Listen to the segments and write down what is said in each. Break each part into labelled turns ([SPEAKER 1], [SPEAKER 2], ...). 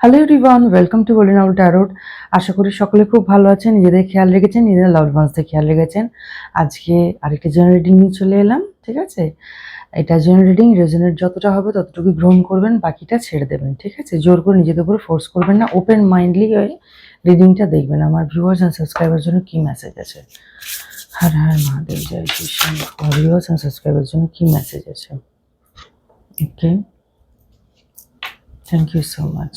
[SPEAKER 1] Hello everyone, welcome to golden owl tarot. আশা করি সকলে খুব ভালো আছেন, নিজেদের খেয়াল রেখেছেন, নিজেদের লাভড ওয়ান্সদের খেয়াল রেখেছেন। আজকে আরেকটা জেনারেল রিডিং নিয়ে চলে এলাম, ঠিক আছে? এটা জেনারেল রিডিং, রেজোনেট যতটা হবে ততটুকু গ্রহণ করবেন, বাকিটা ছেড়ে দেবেন, ঠিক আছে? জোর করে নিজেদের উপর ফোর্স করবেন না, ওপেন মাইন্ডলি হয়ে রিডিংটা দেখবেন। আমার ভিউয়ার্স অ্যান্ড সাবস্ক্রাইবার জন্য কি মেসেজ আছে? হর হর মহাদেব, জয় কৃষ্ণ। ভিউয়ার্স অ্যান্ড সাবস্ক্রাইবার জন্য কি মেসেজ আছে? Okay, thank you so much.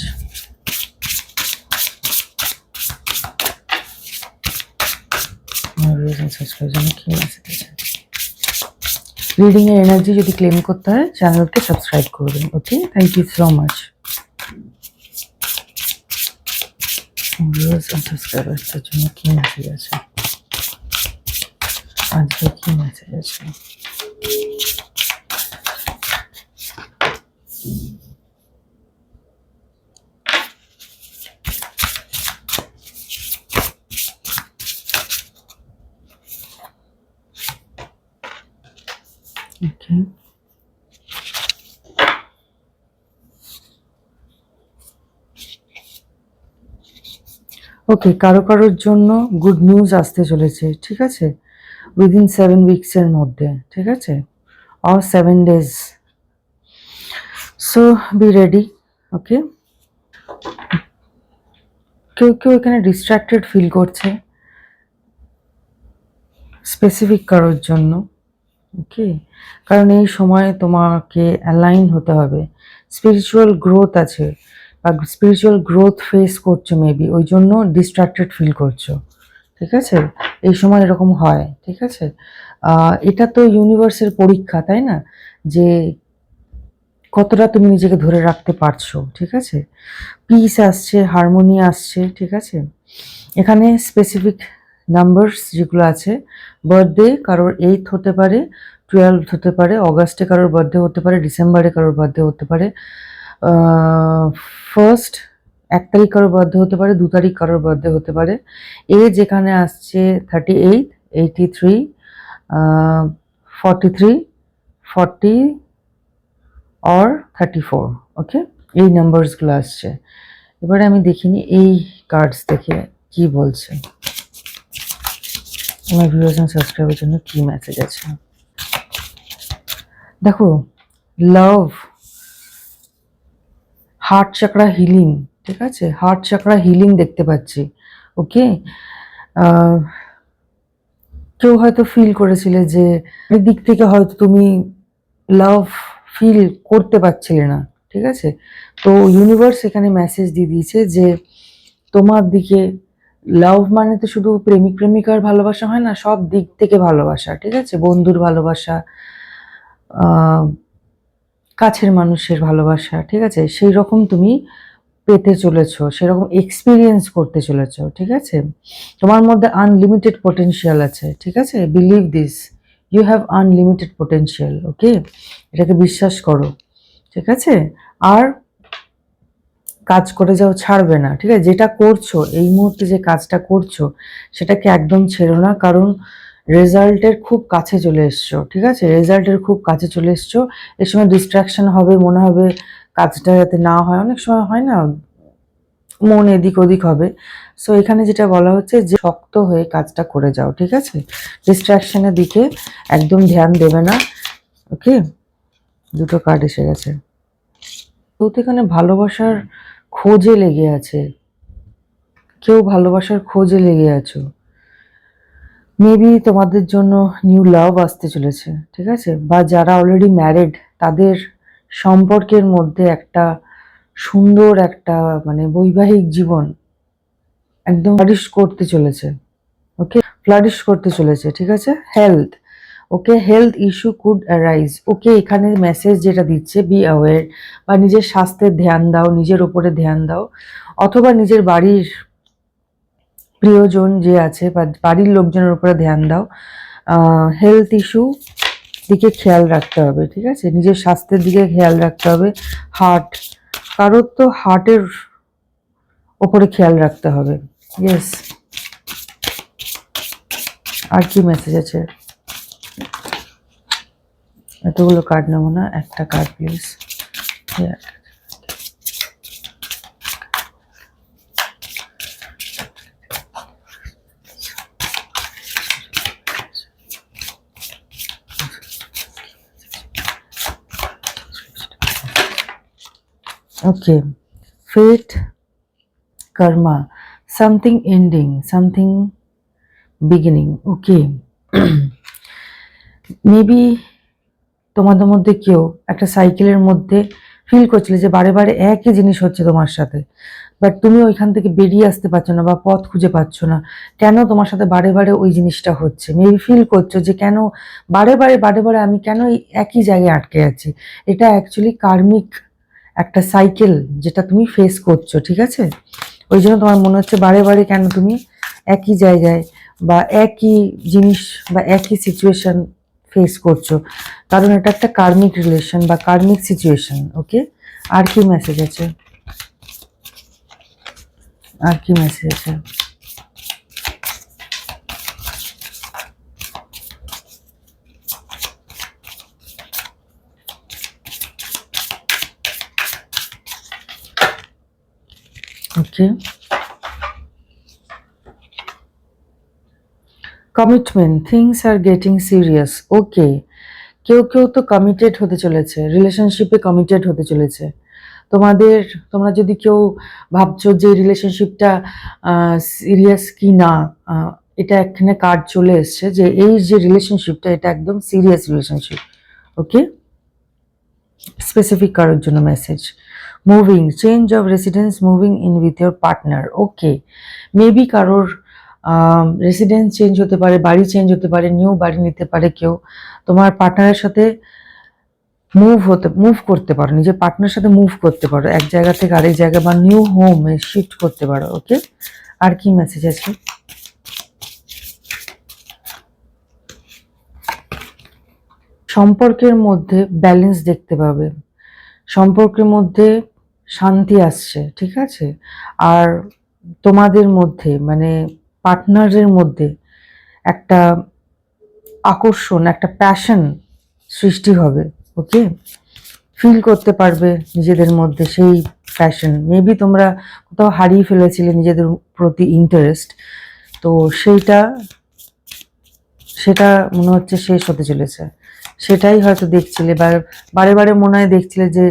[SPEAKER 1] Reading এর এনার্জি যদি ক্লেম করতে হয় চ্যানেলকে সাবস্ক্রাইব করবেন। Okay, thank you so much. Viewers and সাবস্ক্রাইবারদের জন্য কি মেসেজ আছে আজকে? কি মেসেজ আছে? ওকে, ওকে, কারোর জন্য গুড নিউজ আসতে চলেছে, ঠিক আছে? উইদিন 7 উইকসের মধ্যে, ঠিক আছে? Or 7 days. So be ready. Okay, কেউ কেউ এখানে ডিস্ট্রাক্টেড ফিল করছে স্পেসিফিক কারোর জন্য। ওকে, কারণ এই সময় তোমাকে অ্যালাইন হতে হবে, স্পিরিচুয়াল গ্রোথ আছে বা স্পিরিচুয়াল গ্রোথ ফেস করছো মেবি, ওই জন্য ডিস্ট্রাক্টেড ফিল করছো, ঠিক আছে? এই সময় এরকম হয়, ঠিক আছে? এটা তো ইউনিভার্সের পরীক্ষা, তাই না? যে কতটা তুমি নিজেকে ধরে রাখতে পারছো, ঠিক আছে? পিস আসছে, হারমোনি আসছে, ঠিক আছে? এখানে স্পেসিফিক নাম্বারস যেগুলো আছে, বার্থডে কারোর 8 হতে পারে, 12 হতে পারে, অগাস্টে কারোর বার্থডে হতে পারে, ডিসেম্বরে কারোর বার্থডে হতে পারে, 1 তারিখ কারোর বার্থডে হতে পারে, 2 তারিখ কারোর বার্থডে হতে পারে। এজ এখানে আসছে 38, 83, 43, 40 অর 34। ওকে, এই নাম্বারসগুলো আসছে। এবারে আমি দেখিনি এই কার্ডস দেখে কি বলছে। আমার ভিউয়ার্স এন্ড সাবস্ক্রাইবের জন্য কি মেসেজ আছে? দেখো, লাভ, হার্ট চাকরা হিলিং, ঠিক আছে? হার্ট চাকরা হিলিং দেখতে পাচ্ছি। ওকে, কেউ হয়তো ফিল করেছিলে যে দিক থেকে হয়তো তুমি লাভ ফিল করতে পারছিলে না, ঠিক আছে? তো ইউনিভার্স এখানে মেসেজ দিয়ে দিয়েছে যে তোমার দিকে লাভ মানে তো শুধু প্রেমিক প্রেমিকার ভালোবাসা হয় না, সব দিক থেকে ভালোবাসা, ঠিক আছে? বন্ধুর ভালোবাসা, কাছের মানুষের ভালোবাসা, ঠিক আছে? সেই রকম তুমি পেতে চলেছো, সেরকম এক্সপিরিয়েন্স করতে চলেছো, ঠিক আছে? তোমার মধ্যে আনলিমিটেড পোটেনশিয়াল আছে, ঠিক আছে? Believe this, you have unlimited potential. Okay, এটাকে বিশ্বাস করো, ঠিক আছে? আর কাজ করে যাও, ছাড়বে না, ঠিক আছে? যেটা করছো এই মুহূর্তে, যে কাজটা করছো সেটাকে একদম ছেড়ো না, কারণ রেজাল্টের খুব কাছে চলে এসছো, ঠিক আছে? রেজাল্টের খুব কাছে চলে এসছো। এর সময় ডিস্ট্রাকশন হবে, মনে হবে কাজটা যাতে না হয়, অনেক সময় হয় না, মন এদিক ওদিক হবে। সো এখানে যেটা বলা হচ্ছে যে শক্ত হয়ে কাজটা করে যাও, ঠিক আছে? ডিস্ট্রাকশনের দিকে একদম ধ্যান দেবে না। ওকে, দুটো কার্ড এসে গেছে। তো এখানে ভালোবাসার খোঁজে লেগে আছে, কেউ ভালোবাসার খোঁজে লেগে আছো। মেবি তোমাদের জন্য নিউ লাভ আসতে চলেছে, ঠিক আছে? বা যারা অলরেডি ম্যারিড তাদের সম্পর্কের মধ্যে একটা সুন্দর একটা মানে বৈবাহিক জীবন একদম ফ্লারিশ করতে চলেছে। ওকে, ফ্লারিশ করতে চলেছে, ঠিক আছে? Health, okay, health issue could arise. Okay, এখানে মেসেজ যেটা দিচ্ছে, বি অ্যাওয়্যার, বা নিজের স্বাস্থ্যের ধ্যান দাও, নিজের ওপরে ধ্যান দাও, অথবা নিজের বাড়ির প্রিয়জন যে আছে বা বাড়ির লোকজনের উপরে ধ্যান দাও। হেলথ ইস্যু দিকে খেয়াল রাখতে হবে, ঠিক আছে? নিজের স্বাস্থ্যের দিকে খেয়াল রাখতে হবে। হার্ট, কারোর তো হার্টের ওপরে খেয়াল রাখতে হবে। ইয়েস, আর কি মেসেজ আছে? এতগুলো কার্ড নেবো না, একটা card please. Okay, fate, karma, something ending, something beginning. Okay, maybe তোমাদের মধ্যে কেউ একটা সাইকেলের মধ্যে ফিল করছিলে যে বারে বারে একই জিনিস হচ্ছে তোমার সাথে, বাট তুমি ওইখান থেকে বেরিয়ে আসতে পারছো না বা পথ খুঁজে পাচ্ছ না, কেন তোমার সাথে বারে বারে ওই জিনিসটা হচ্ছে। মেবি ফিল করছো যে কেন বারে বারে আমি কেন এই একই জায়গায় আটকে আছি। এটা অ্যাকচুয়ালি কার্মিক একটা সাইকেল যেটা তুমি ফেস করছো, ঠিক আছে। ওই জন্য তোমার মনে হচ্ছে বারে বারে কেন তুমি একই জায়গায় বা একই জিনিস বা একই সিচুয়েশন ফেস করছো, কারণ এটা একটা কার্মিক রিলেশন বা কার্মিক সিচুয়েশন। ওকে, আর কি মেসেজ আছে, আর কি মেসেজ আছে? Okay, commitment, things are getting serious. Okay, কেউ কেউ তো কমিটেড হতে চলেছে, রিলেশনশিপে কমিটেড হতে চলেছে তোমাদের। তোমরা যদি কেউ ভাবছো যে রিলেশনশিপটা সিরিয়াস কি না, এটা এখানে কার্ড চলে এসছে যে এই যে রিলেশনশিপটা এটা একদম সিরিয়াস রিলেশনশিপ। ওকে, স্পেসিফিক কারোর জন্য message. Moving, change of residence, moving in with your partner. Okay, maybe কারোর রেসিডেন্স চেঞ্জ হতে পারে, বাড়ি চেঞ্জ হতে পারে, নিউ বাড়ি নিতে পারে কেউ। তোমার পার্টনারের সাথে মুভ করতে পারো, নিজের পার্টনারের সাথে মুভ করতে পারো এক জায়গা থেকে আরেক জায়গা, বা নিউ হোমে শিফট করতে পারো। ওকে, আর কি মেসেজ আছে? সম্পর্কের মধ্যে ব্যালেন্স দেখতে পাবে, সম্পর্কের মধ্যে শান্তি আসছে, ঠিক আছে। আর তোমাদের মধ্যে মানে পার্টনারের মধ্যে একটা আকর্ষণ, একটা প্যাশন সৃষ্টি হবে। ওকে, ফিল করতে পারবে নিজেদের মধ্যে সেই প্যাশন। মেবি তোমরা কোথাও হারিয়ে ফেলেছিলে নিজেদের প্রতি ইন্টারেস্ট, তো সেইটা সেটা মনে হচ্ছে শেষ হতে চলেছে। সেটাই হয়তো দেখছিলে, বারে বারে মনে হয় দেখছিলে যে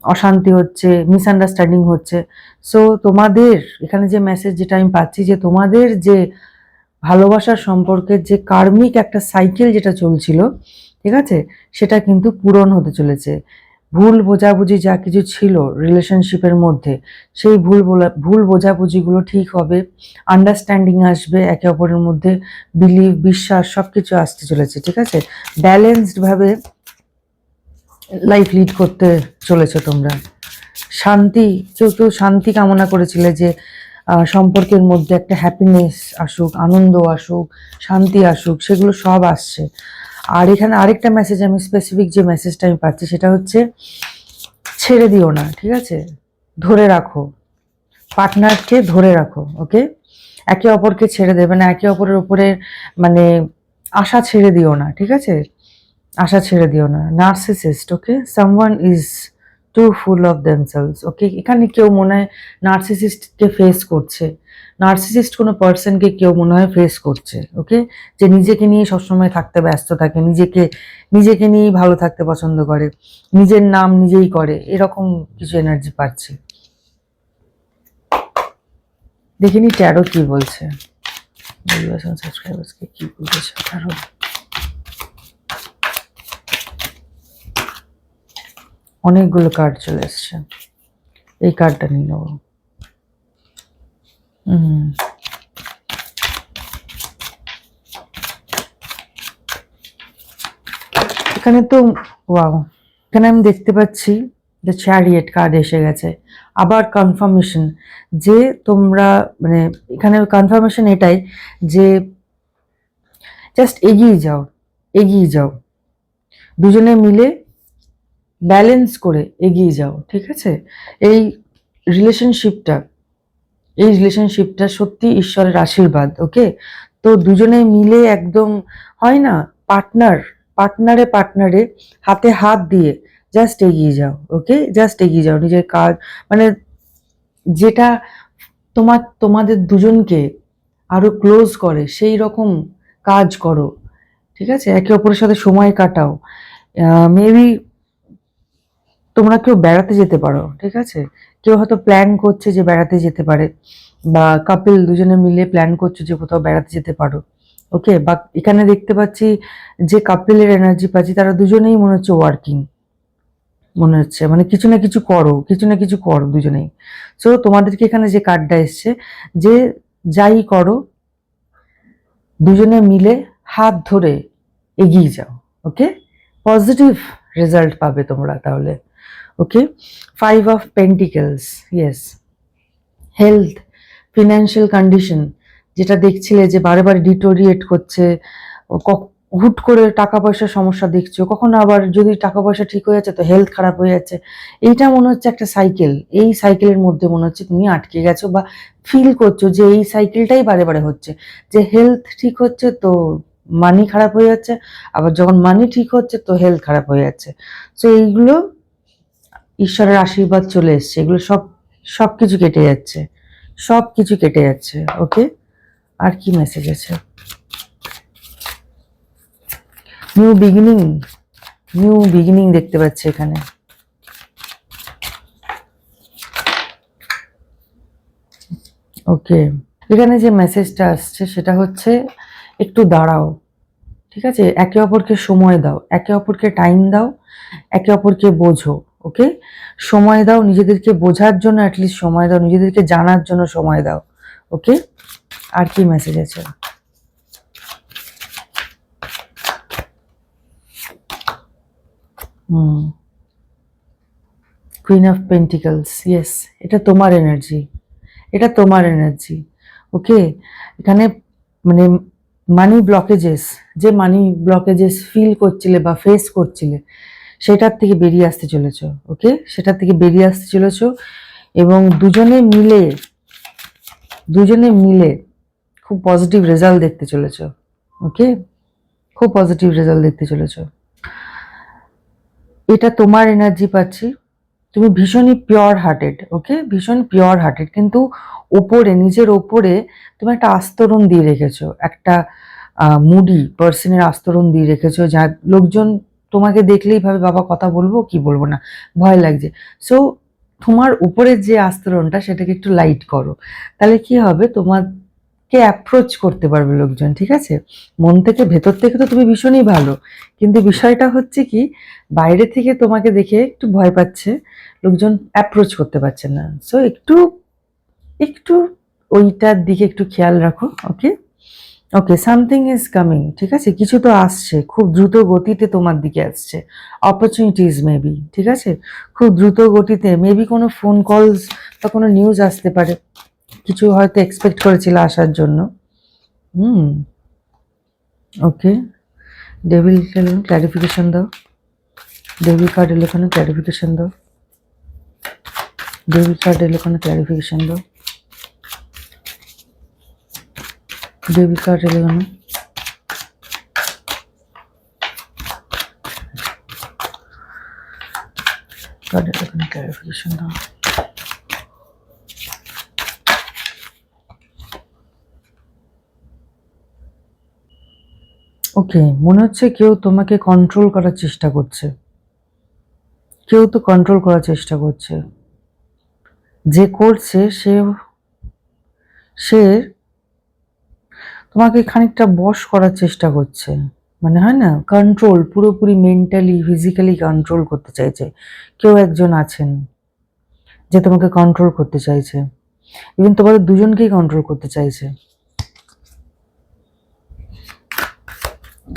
[SPEAKER 1] অশান্তি হচ্ছে, মিসআন্ডারস্ট্যান্ডিং হচ্ছে। সো তোমাদের এখানে যে মেসেজ যেটা আমি পাচ্ছি, যে তোমাদের যে ভালোবাসার সম্পর্কের যে কার্মিক একটা সাইকেল যেটা চলছিল, ঠিক আছে, সেটা কিন্তু পূরণ হতে চলেছে। ভুল বোঝাবুঝি যা কিছু ছিল রিলেশনশিপের মধ্যে, সেই ভুল বোঝাবুঝিগুলো ঠিক হবে, আন্ডারস্ট্যান্ডিং আসবে একে অপরের মধ্যে, বিলিভ, বিশ্বাস সবকিছু আসতে চলেছে, ঠিক আছে। ব্যালেন্সড ভাবে লাইফ লিড করতে চলেছো তোমরা। শান্তি, কেউ কেউ শান্তি কামনা করেছিলে যে সম্পর্কের মধ্যে একটা হ্যাপিনেস আসুক, আনন্দ আসুক, শান্তি আসুক, সেগুলো সব আসছে। আর এখানে আরেকটা মেসেজ, আমি স্পেসিফিক যে মেসেজটা আমি পাচ্ছি সেটা হচ্ছে ছেড়ে দিও না, ঠিক আছে, ধরে রাখো, পার্টনারকে ধরে রাখো। ওকে, একে অপরকে ছেড়ে দেবে না, একে অপরের উপরে মানে আশা ছেড়ে দিও না, ঠিক আছে, আশা ছেড়ে দিও না। Narcissist, okay, someone is too full of themselves. Okay, এখানে কেউ মনে হয় নার্সিসিস্টকে ফেস করছে, নার্সিসিস্ট কোনো পার্সনকে কেউ মনে হয় ফেস করছে। ওকে, যে নিজেকে নিয়ে সবসময় থাকতে ব্যস্ত থাকে, নিজেকে নিয়েই ভালো থাকতে পছন্দ করে, নিজের নাম নিজেই করে, এরকম কিছু এনার্জি পাচ্ছি। দেখিনি ট্যারো কি বলছে, সাবস্ক্রাইবার্সকে কি বলছে ট্যারো। অনেকগুলো কার্ড চলে এসছে, এই কার্ডটা নিয়ে নেবো। এখানে তো ওয়াও, এখানে আমি দেখতে পাচ্ছি যে চ্যারিয়েট কার্ড এসে গেছে, আবার কনফার্মেশন যে তোমরা মানে এখানে কনফার্মেশন এটাই যে জাস্ট এগিয়ে যাও, এগিয়ে যাও, দুজনে মিলে ব্যালেন্স করে এগিয়ে যাও, ঠিক আছে। এই রিলেশনশিপটা সত্যি ঈশ্বরের আশীর্বাদ। ওকে, তো দুজনে মিলে একদম হয় না, পার্টনারে হাতে হাত দিয়ে জাস্ট এগিয়ে যাও। ওকে, জাস্ট এগিয়ে যাও, নিজের কাজ মানে যেটা তোমাদের দুজনকে আরো ক্লোজ করে সেই রকম কাজ করো, ঠিক আছে, একে অপরের সাথে সময় কাটাও। মেবি তোমরা কেউ বেড়াতে যেতে পারো, ঠিক আছে? কেউ হয়তো প্ল্যান করছে যে বেড়াতে যেতে পারে, বা কাপল দুজনে মিলে প্ল্যান করছে যে কোথাও বেড়াতে যেতে পারো। ওকে, বা এখানে দেখতে পাচ্ছি যে কাপলের এনার্জি পাচ্ছি, তারা দুজনেই মনে হচ্ছে ওয়ার্কিং, মনে হচ্ছে মানে কিছু না কিছু করো, কিছু না কিছু করো দুজনেই। সো তোমাদেরকে এখানে যে কার্ডটা এসছে, যে যাই করো দুজনে মিলে হাত ধরে এগিয়ে যাও। ওকে, পজিটিভ রেজাল্ট পাবে তোমরা তাহলে। ওকে, 5 of Pentacles, yes. Health, financial condition, যেটা দেখছিলে যে বারে বারে ডিটোরিয়েট করছে, হুট করে টাকা পয়সার সমস্যা দেখছো, কখনো আবার যদি টাকা পয়সা ঠিক হয়ে যাচ্ছে তো হেলথ খারাপ হয়ে যাচ্ছে। এইটা মনে হচ্ছে একটা সাইকেল, এই সাইকেলের মধ্যে মনে হচ্ছে তুমি আটকে গেছো, বা ফিল করছো যে এই সাইকেলটাই বারে বারে হচ্ছে, যে হেলথ ঠিক হচ্ছে তো মানি খারাপ হয়ে যাচ্ছে, আবার যখন মানি ঠিক হচ্ছে তো হেলথ খারাপ হয়ে যাচ্ছে। সো এইগুলো ঈশ্বরের আশীর্বাদ চলে এসছে, এগুলো সব সবকিছু কেটে যাচ্ছে, সবকিছু কেটে যাচ্ছে। ওকে, আর কি মেসেজ আছে? নিউ বিগিনিং, নিউ বিগিনিং দেখতে পাচ্ছি এখানে। ওকে, এখানে যে মেসেজটা আসছে সেটা হচ্ছে একটু দাঁড়াও, ঠিক আছে? একে অপরকে সময় দাও, একে অপরকে টাইম দাও, একে অপরকে বোঝো। ওকে, সময় দাও, নিজেদেরকে বোঝার জন্য অ্যাটলিস্ট সময় দাও, নিজেদেরকে জানার জন্য সময় দাও। ওকে, আর কি মেসেজ আছে? কুইন অফ পেন্টিকলস, ইয়েস, এটা তোমার এনার্জি, এটা তোমার এনার্জি। ওকে, এখানে মানে মানি ব্লকেজেস, যে মানি ব্লকেজেস ফিল করছিলে বা ফেস করছিলে সেটার থেকে বেরিয়ে আসতে চলেছো। ওকে, সেটার থেকে বেরিয়ে আসতে চলেছো, এবং দুজনে মিলে খুব পজিটিভ রেজাল্ট দেখতে চলেছো। ওকে, খুব পজিটিভ রেজাল্ট দেখতে চলেছো। এটা তোমার এনার্জি পাচ্ছি, তুমি ভীষণই পিওর হার্টেড। ওকে, ভীষণ পিওর হার্টেড, কিন্তু ওপরে নিজের ওপরে তুমি একটা আস্তরণ দিয়ে রেখেছো, একটা মুডি পার্সনের আস্তরণ দিয়ে রেখেছো, যা লোকজন তোমাকে দেখলেই ভাবে বাবা কথা বলবো কি বলবো না, ভয় লাগছে। সো তোমার উপরের যে আস্তরণটা সেটাকে একটু লাইট করো, তাহলে কি হবে, তোমাকে অ্যাপ্রোচ করতে পারবে লোকজন। ঠিক আছে, মন থেকে ভেতর থেকে তো তুমি ভীষণই ভালো, কিন্তু বিষয়টা হচ্ছে কি, বাইরে থেকে তোমাকে দেখে একটু ভয় পাচ্ছে লোকজন, অ্যাপ্রোচ করতে পারছে না। সো একটু একটু ওইটার দিকে একটু খেয়াল রাখো। ওকে, ওকে, সামথিং ইজ কামিং, ঠিক আছে, কিছু তো আসছে, খুব দ্রুত গতিতে তোমার দিকে আসছে, অপরচুনিটিস মেবি, ঠিক আছে, খুব দ্রুত গতিতে মেবি কোনো ফোন কলস বা কোনো নিউজ আসতে পারে, কিছু হয়তো এক্সপেক্ট করেছিল আসার জন্য। ওকে, ডেভিল ক্লারিফিকেশন দাও, ডেভিল কার্ড এলো এখানে, ক্লারিফিকেশন দাও, ডেভিল কার্ড এলো এখানে, ক্লারিফিকেশন দাও, ডেভিল কার্ড এলো এখানে, কার্ড এলো এখানে, ক্লারিফিকেশন দাও। ওকে, মনে হচ্ছে কেউ তোমাকে কন্ট্রোল করার চেষ্টা করছে, কেউ তো কন্ট্রোল করার চেষ্টা করছে, যে করছে সে সে তোমাকে খানিকটা বশ করার চেষ্টা করছে, মানে হয় না, কন্ট্রোল, পুরোপুরি মেন্টালি ফিজিক্যালি কন্ট্রোল করতে চাইছে। কেউ একজন আছেন যে তোমাকে কন্ট্রোল করতে চাইছে, ইভেন তোমাদের দুজনকেই কন্ট্রোল করতে চাইছে।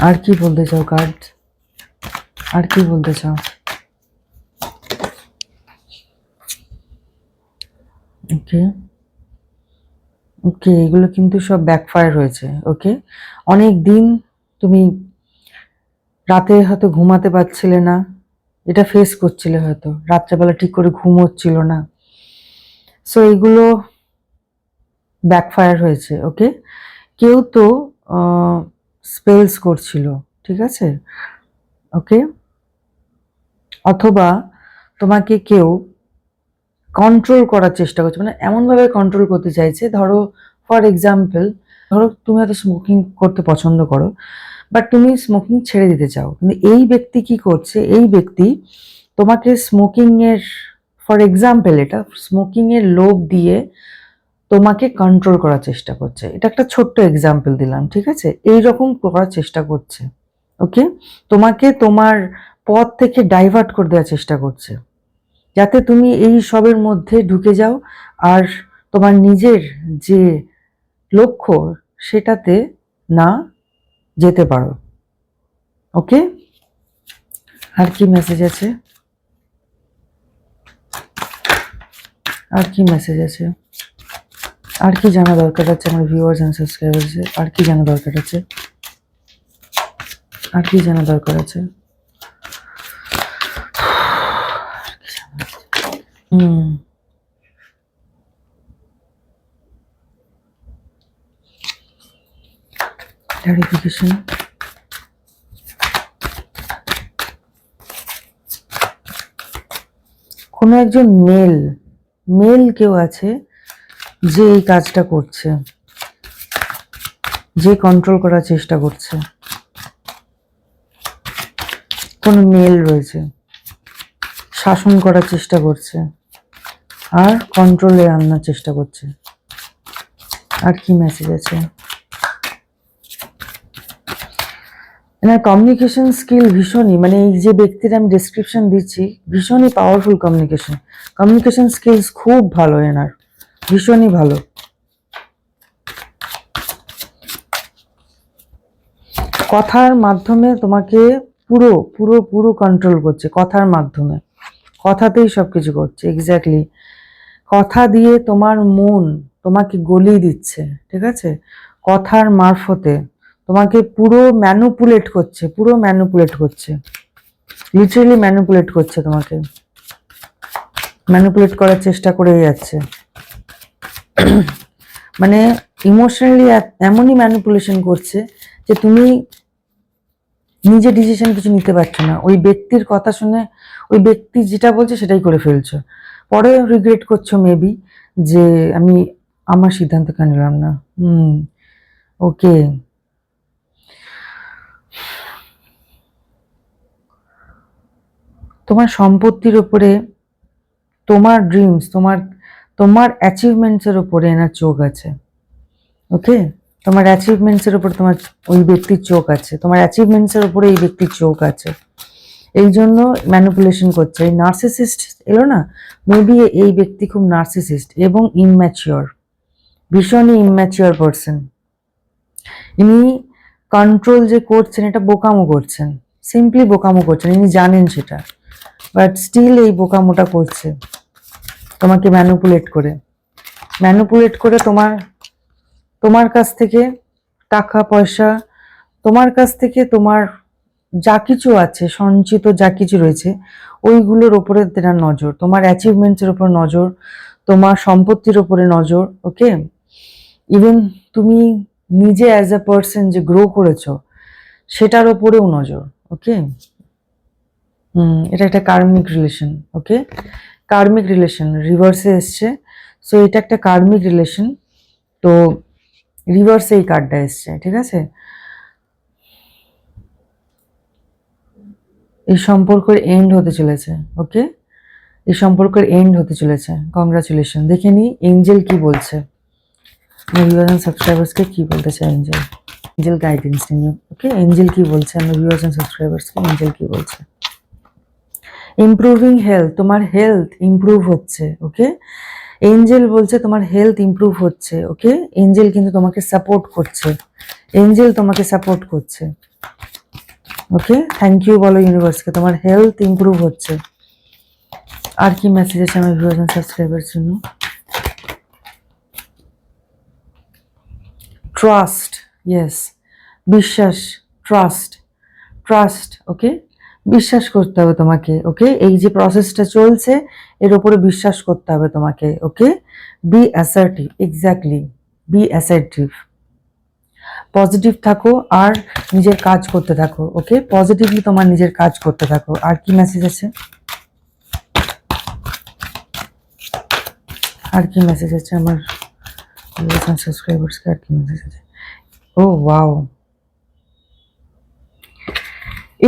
[SPEAKER 1] আর কি বলতে চাও কার্ড, আর কি বলতে চাও? ওকে, ওকে, এগুলো কিন্তু সব ব্যাকফায়ার হয়েছে। ওকে, অনেক দিন তুমি রাতে হয়তো ঘুমাতে পারছিলে না, এটা ফেস করছিলে, হয়তো রাত্রেবেলা ঠিক করে ঘুম হচ্ছিল না, সো এগুলো ব্যাকফায়ার হয়েছে। ওকে, কেউ তো স্পেলস করছিল, ঠিক আছে, ওকে, অথবা তোমাকে কেউ কন্ট্রোল করার চেষ্টা করছে, মানে এমনভাবে কন্ট্রোল করতে চাইছে, ধরো ফর এক্সাম্পল, ধরো তুমি হয়তো স্মোকিং করতে পছন্দ করো, বাট তুমি স্মোকিং ছেড়ে দিতে চাও, কিন্তু এই ব্যক্তি কি করছে, এই ব্যক্তি তোমাকে স্মোকিং এর, ফর এক্সাম্পল, এটা স্মোকিং এর লোভ দিয়ে তোমাকে কন্ট্রোল করার চেষ্টা করছে। এটা একটা ছোট্ট এক্সাম্পল দিলাম, ঠিক আছে? এই রকম করার চেষ্টা করছে, ওকে? তোমাকে তোমার পথ থেকে ডাইভার্ট করে দেওয়ার চেষ্টা করছে, যাতে তুমি এই সবের মধ্যে ঢুকে যাও আর তোমার নিজের যে লক্ষ্য সেটাতে না যেতে পারো, ওকে? আর কি মেসেজ আছে? আর কি মেসেজ আছে? আর কি জানা দরকার আছে আমার ভিউয়ার্স এন্ড সাবস্ক্রাইবার্স? আর কি জানা দরকার আছে? আর কি জানা দরকার আছে? ক্লারিফিকেশন। কোনো একজন মেল কেউ আছে যে এই কাজটা করছে, যে কন্ট্রোল করার চেষ্টা করছে। কোনো মেল রয়েছে, শাসন করার চেষ্টা করছে আর কন্ট্রোলে আনার চেষ্টা করছে। আর কি মেসেজ আছে? এনার কমিউনিকেশন স্কিল ভীষণই, মানে এই যে ব্যক্তির আমি ডেসক্রিপশন দিচ্ছি, ভীষণই পাওয়ারফুল কমিউনিকেশন স্কিলস খুব ভালো এনার, ভীষণই ভালো। কথার মাধ্যমে তোমাকে পুরো পুরো পুরো কন্ট্রোল করছে, কথার মাধ্যমে, কথাতেই সবকিছু করছে। এক্স্যাক্টলি, কথা দিয়ে তোমার মন তোমাকে গলিয়ে দিচ্ছে, ঠিক আছে? কথার মারফতে তোমাকে পুরো ম্যানুপুলেট করছে, লিটারেলি ম্যানুপুলেট করছে, তোমাকে ম্যানুপুলেট করার চেষ্টা করে যাচ্ছে। মানে ইমোশনালি এমনই ম্যানুপুলেশন করছে যে তুমি নিজে ডিসিশন কিছু নিতে পারছো না। ওই ব্যক্তির কথা শুনে ওই ব্যক্তি যেটা বলছে সেটাই করে ফেলছো, পরে রিগ্রেট করছো মেবি যে আমি আমার সিদ্ধান্ত কেন নিলাম না। ওকে, তোমার সম্পত্তির উপরে, তোমার ড্রিমস, তোমার অ্যাচিভমেন্টসের উপরে এনার চোখ আছে, ওকে? তোমার অ্যাচিভমেন্টসের উপর তোমার ওই ব্যক্তির চোখ আছে, তোমার অ্যাচিভমেন্টসের উপরে এই ব্যক্তির চোখ আছে। এই জন্য ম্যানিপুলেশন করছে। এই নার্সিসিস্ট এলো না, মেবি এই ব্যক্তি খুব নার্সিসিস্ট এবং ইমম্যাচিওর, ভীষণই ইমম্যাচিওর পারসন। ইনি কন্ট্রোল যে করছেন এটা বোকামো করছেন, সিম্পলি বোকামো করছেন, ইনি জানেন সেটা, বাট স্টিল এই বোকামোটা করছে তোমাকে ম্যানুপুলেট করে তোমার কাছ থেকে টাকা পয়সা, তোমার কাছ থেকে তোমার যা কিছু আছে, সঞ্চিত যা কিছু রয়েছে, ওইগুলোর ওপরে তেনার নজর, তোমার অ্যাচিভমেন্টসের উপর নজর, তোমার সম্পত্তির উপরে নজর, ওকে? ইভেন তুমি নিজে অ্যাজ এ পার্সন যে গ্রো করেছো সেটার ওপরেও নজর, ওকে? এটা একটা কার্মিক রিলেশন, ওকে? কার্মিক রিলেশন রিভার্সে এসছে, সো এটা একটা কার্মিক রিলেশন। তো রিভার্সে এই কার্ডটা এসছে, ঠিক আছে? এই সম্পর্কের এন্ড হতে চলেছে, ওকে? এই সম্পর্কের এন্ড হতে চলেছে। কংগ্রাচুলেশন। দেখে নি এঞ্জেল কি বলছে, আমার ভিউয়ার্স এন্ড সাবস্ক্রাইবার্সকে কি বলতে চায় এঞ্জেল। এঞ্জেল গাইডেন্স নিয়ে, ওকে? এঞ্জেল কি বলছে আমার ভিউয়ার্স এন্ড সাবস্ক্রাইবার্সকে, এঞ্জেল কি বলছে? ইমপ্রুভিং হেলথ, তোমার হেলথ ইমপ্রুভ হচ্ছে, ওকে? এঞ্জেল বলছে তোমার হেলথ ইমপ্রুভ হচ্ছে, ওকে? এঞ্জেল কিন্তু তোমাকে সাপোর্ট করছে, এঞ্জেল তোমাকে সাপোর্ট করছে, ওকে? থ্যাংক ইউ বলো ইউনিভার্সকে, তোমার হেলথ ইমপ্রুভ হচ্ছে। আর কি মেসেজ আছে আমার ভিউয়ার্স এন্ড সাবস্ক্রাইবারের জন্য? ট্রাস্ট, ইয়েস, বিশ্বাস, ট্রাস্ট, ওকে? বিশ্বাস করতে হবে তোমাকে, ওকে? এই যে প্রসেসটা চলছে এর উপরে বিশ্বাস করতে হবে তোমাকে, okay? Be assertive, exactly, be assertive, positive থাকো আর নিজের কাজ করতে থাকো, ওকে? পজিটিভলি তোমার নিজের কাজ করতে থাকো। আর কি মেসেজ আছে? আর কি মেসেজ আছে আমার সাবস্ক্রাইবার্সকে? আর কি মেসেজ আছে? Oh wow,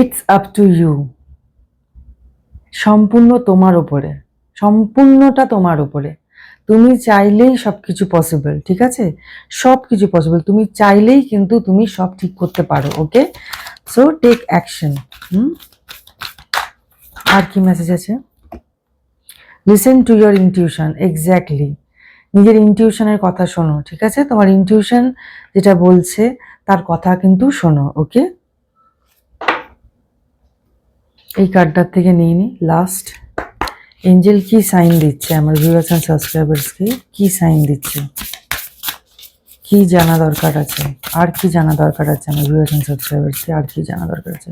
[SPEAKER 1] it's up to you. সম্পূর্ণ তোমার উপরে, সম্পূর্ণটা তোমার উপরে। তুমি চাইলেই সবকিছু পসিবল, ঠিক আছে? সবকিছু পসিবল, তুমি চাইলেই কিন্তু তুমি সব ঠিক করতে পারো। ওকে, সো টেক অ্যাকশন। আর কি মেসেজ আছে? Listen to your intuition. Exactly, নিজের ইনটিউশনের কথা শোনো, ঠিক আছে? তোমার ইনটিউশন যেটা বলছে তার কথা কিন্তু শোনো। ওকে, এই কার্ডটার থেকে নিয়ে নি লাস্ট। এঞ্জেল কি সাইন দিচ্ছে আমার ভিউয়ার্স এন্ড সাবস্ক্রাইবার্সকে? কি সাইন দিচ্ছে? কি জানা দরকার আছে? আর কি জানা দরকার আছে আমার ভিউয়ার্স এন্ড সাবস্ক্রাইবার্সকে? আর কি জানা দরকার আছে?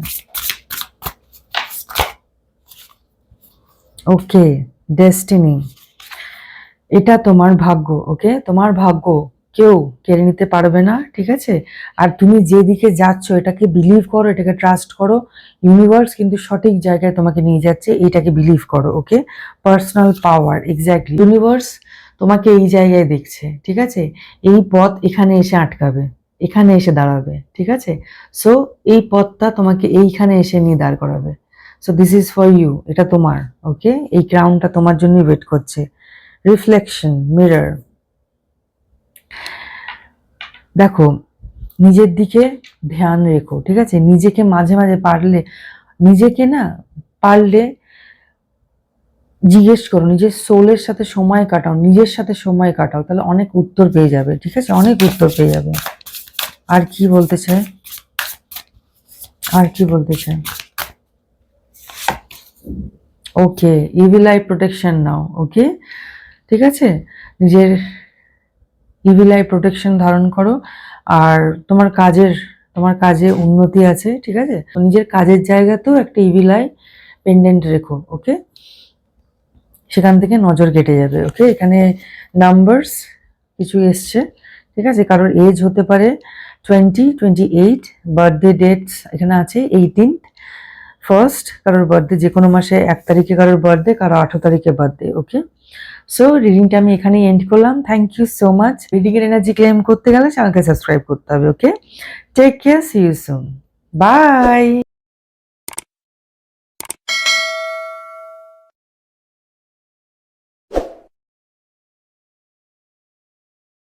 [SPEAKER 1] ওকে, ডেস্টিনি, এটা তোমার ভাগ্য। ওকে, তোমার ভাগ্য কেউ কেড়ে নিতে পারবে না, ঠিক আছে? আর তুমি যেদিকে যাচ্ছ এটাকে বিলিভ করো, এটাকে ট্রাস্ট করো। ইউনিভার্স কিন্তু সঠিক জায়গায় তোমাকে নিয়ে যাচ্ছে, এটাকে বিলিভ করো। ওকে, পার্সোনাল পাওয়ার, এক্স্যাক্টলি ইউনিভার্স তোমাকে এই জায়গায় দেখছে, ঠিক আছে? এই পথ এখানে এসে আটকাবে, এখানে এসে দাঁড়াবে, ঠিক আছে? সো এই পথটা তোমাকে এইখানে এসে নিয়ে দাঁড় করাবে। So this is for you, এটা তোমার। ওকে, এই ক্রাউনটা তোমার জন্যই ওয়েট করছে। রিফ্লেকশন, মিরর, দেখো নিজের দিকে ধ্যান রেখো, ঠিক আছে? নিজেকে মাঝে মাঝে পারলে, নিজেকে না পারলে জিজ্ঞেস করো, নিজের সোলের সাথে সময় কাটাও, নিজের সাথে সময় কাটাও, তাহলে অনেক উত্তর পেয়ে যাবে, ঠিক আছে? অনেক উত্তর পেয়ে যাবে। আর কি বলতে চায়? আর কি বলতে চায়? ওকে, ইভিল আই প্রোটেকশন নাও। ওকে, ঠিক আছে, নিজের ইভিল আই প্রোটেকশন ধারণ করো। আর তোমার কাজে উন্নতি আছে, ঠিক আছে? নিজের কাজের জায়গাতেও একটা ইভিল আই পেন্ডেন্ট রেখো। ওকে, সেখান থেকে নজর কেটে যাবে। ওকে, এখানে নাম্বারস কিছু এসছে, ঠিক আছে? কারোর এজ হতে পারে 20, 28, বার্থডে ডেটস এখানে আছে 18 ফার্স্ট, কারোর বার্থডে যে কোনো মাসে 1 তারিখে কারোর বার্থডে, কারো 18 তারিখে বার্থডে। ওকে, সো রিডিংটা আমি এখানেই এন্ড করলাম। Thank you so much. Reading এর এনার্জি ক্লেম করতে গেলে চ্যানেলকে সাবস্ক্রাইব করতে হবে। Okay, take care, see you soon, by.